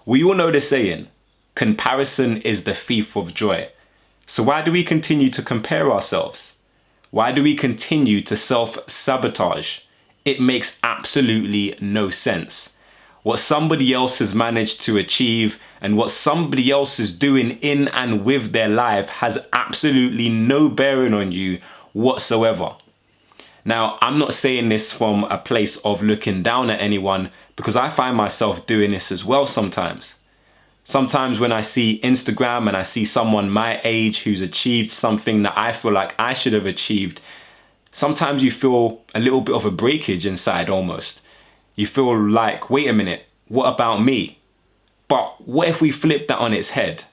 We all know the saying, comparison is the thief of joy. So why do we continue to compare ourselves? Why do we continue to self-sabotage? It makes absolutely no sense. What somebody else has managed to achieve and what somebody else is doing in and with their life has absolutely no bearing on you whatsoever. Now, I'm not saying this from a place of looking down at anyone, because I find myself doing this as well sometimes. Sometimes when I see Instagram and I see someone my age who's achieved something that I feel like I should have achieved, sometimes you feel a little bit of a breakage inside almost. You feel like, wait a minute, what about me? But what if we flipped that on its head?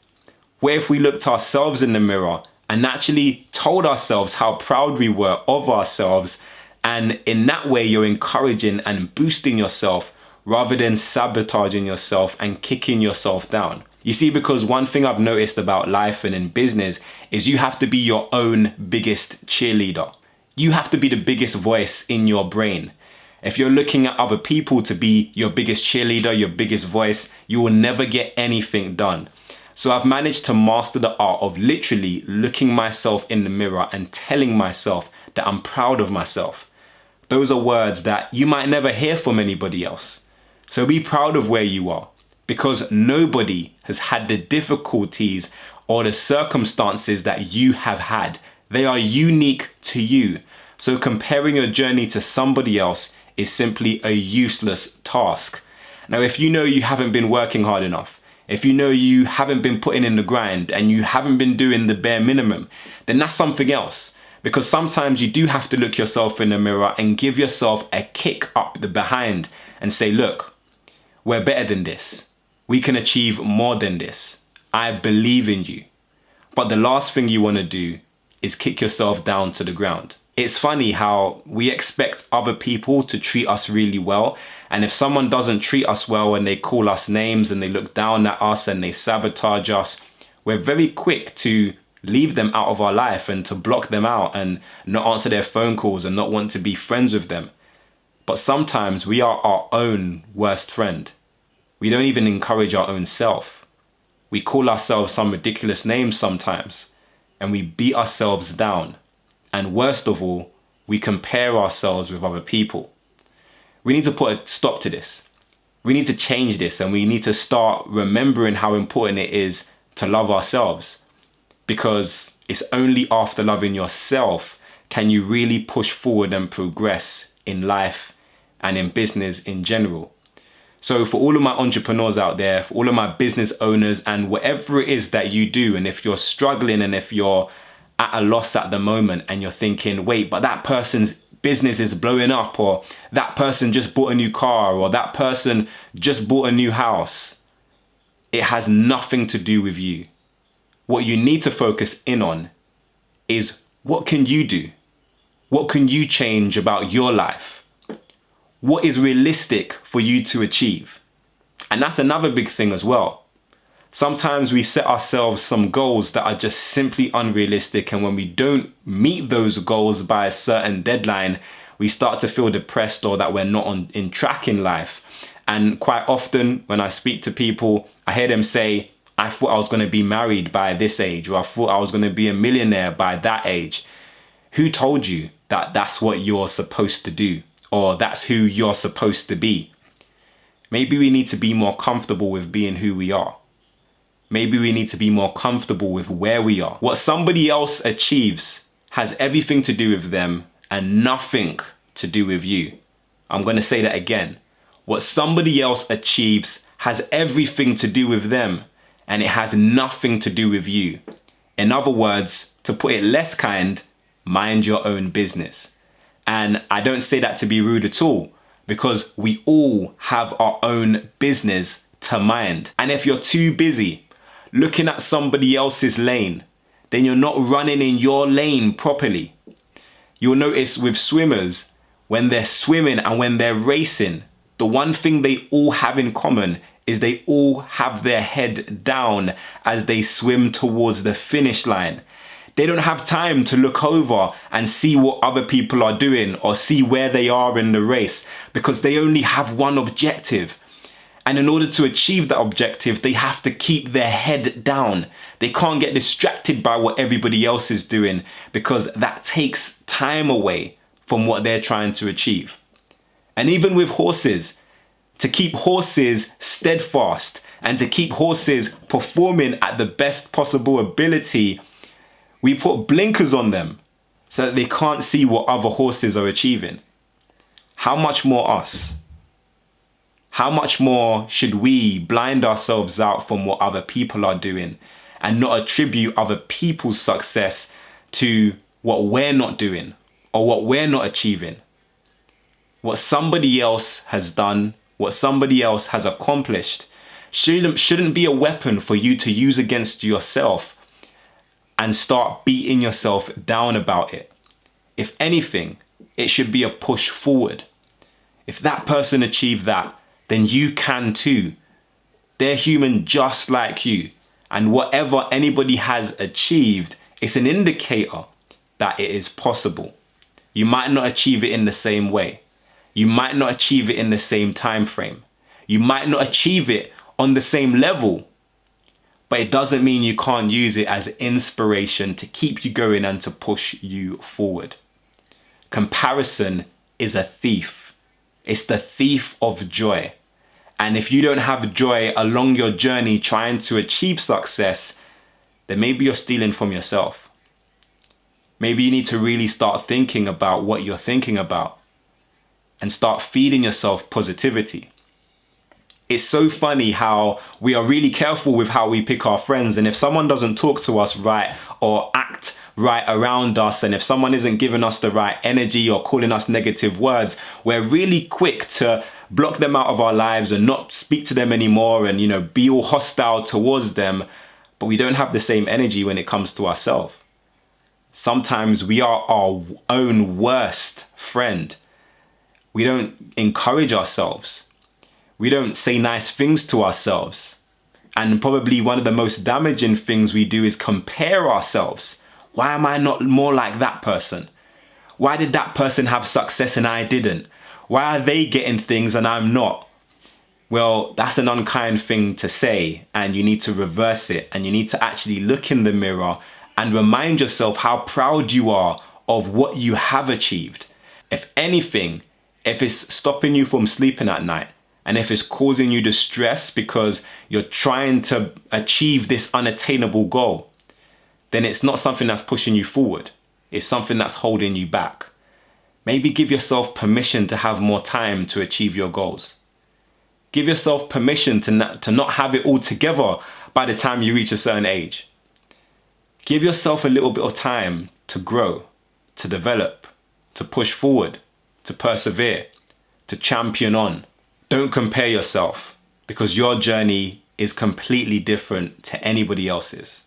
What if we looked ourselves in the mirror and actually told ourselves how proud we were of ourselves, and in that way you're encouraging and boosting yourself rather than sabotaging yourself and kicking yourself down. You see, because one thing I've noticed about life and in business is you have to be your own biggest cheerleader. You have to be the biggest voice in your brain. If you're looking at other people to be your biggest cheerleader, your biggest voice, you will never get anything done. So I've managed to master the art of literally looking myself in the mirror and telling myself that I'm proud of myself. Those are words that you might never hear from anybody else. So be proud of where you are, because nobody has had the difficulties or the circumstances that you have had. They are unique to you. So comparing your journey to somebody else is simply a useless task. Now, if you know you haven't been working hard enough, if you know you haven't been putting in the grind and you haven't been doing the bare minimum, then that's something else. Because sometimes you do have to look yourself in the mirror and give yourself a kick up the behind and say, look, we're better than this. We can achieve more than this. I believe in you. But the last thing you want to do is kick yourself down to the ground. It's funny how we expect other people to treat us really well. And if someone doesn't treat us well and they call us names and they look down at us and they sabotage us, we're very quick to leave them out of our life and to block them out and not answer their phone calls and not want to be friends with them. But sometimes we are our own worst friend. We don't even encourage our own self. We call ourselves some ridiculous names sometimes and we beat ourselves down. And worst of all, we compare ourselves with other people. We need to put a stop to this. We need to change this, and we need to start remembering how important it is to love ourselves. Because it's only after loving yourself can you really push forward and progress in life and in business in general. So for all of my entrepreneurs out there, for all of my business owners and whatever it is that you do, and if you're struggling and if you're at a loss at the moment and you're thinking, wait, but that person's business is blowing up, or that person just bought a new car, or that person just bought a new house. It has nothing to do with you. What you need to focus in on is, what can you do? What can you change about your life? What is realistic for you to achieve? And that's another big thing as well. Sometimes we set ourselves some goals that are just simply unrealistic, and when we don't meet those goals by a certain deadline, we start to feel depressed or that we're not in track in life. And quite often when I speak to people, I hear them say, I thought I was going to be married by this age, or I thought I was going to be a millionaire by that age. Who told you that that's what you're supposed to do, or that's who you're supposed to be? Maybe we need to be more comfortable with being who we are. Maybe we need to be more comfortable with where we are. What somebody else achieves has everything to do with them and nothing to do with you. I'm going to say that again. What somebody else achieves has everything to do with them and it has nothing to do with you. In other words, to put it less kind, mind your own business. And I don't say that to be rude at all, because we all have our own business to mind. And if you're too busy looking at somebody else's lane, then you're not running in your lane properly. You'll notice with swimmers, when they're swimming and when they're racing, the one thing they all have in common is they all have their head down as they swim towards the finish line. They don't have time to look over and see what other people are doing or see where they are in the race, because they only have one objective. And in order to achieve that objective, they have to keep their head down. They can't get distracted by what everybody else is doing, because that takes time away from what they're trying to achieve. And even with horses, to keep horses steadfast and to keep horses performing at the best possible ability, we put blinkers on them so that they can't see what other horses are achieving. How much more us? How much more should we blind ourselves out from what other people are doing and not attribute other people's success to what we're not doing or what we're not achieving? What somebody else has done, what somebody else has accomplished, shouldn't be a weapon for you to use against yourself and start beating yourself down about it. If anything, it should be a push forward. If that person achieved that, then you can too. They're human just like you. And whatever anybody has achieved, it's an indicator that it is possible. You might not achieve it in the same way. You might not achieve it in the same time frame. You might not achieve it on the same level. But it doesn't mean you can't use it as inspiration to keep you going and to push you forward. Comparison is a thief. It's the thief of joy. And if you don't have joy along your journey trying to achieve success, then maybe you're stealing from yourself. Maybe you need to really start thinking about what you're thinking about and start feeding yourself positivity. It's so funny how we are really careful with how we pick our friends. And if someone doesn't talk to us right or act right around us, and if someone isn't giving us the right energy or calling us negative words, we're really quick to block them out of our lives and not speak to them anymore and, be all hostile towards them. But we don't have the same energy when it comes to ourselves. Sometimes we are our own worst friend. We don't encourage ourselves. We don't say nice things to ourselves. And probably one of the most damaging things we do is compare ourselves. Why am I not more like that person? Why did that person have success and I didn't? Why are they getting things and I'm not? Well, that's an unkind thing to say, and you need to reverse it, and you need to actually look in the mirror and remind yourself how proud you are of what you have achieved. If anything, if it's stopping you from sleeping at night, and if it's causing you distress because you're trying to achieve this unattainable goal, then it's not something that's pushing you forward. It's something that's holding you back. Maybe give yourself permission to have more time to achieve your goals. Give yourself permission to not have it all together by the time you reach a certain age. Give yourself a little bit of time to grow, to develop, to push forward, to persevere, to champion on. Don't compare yourself, because your journey is completely different to anybody else's.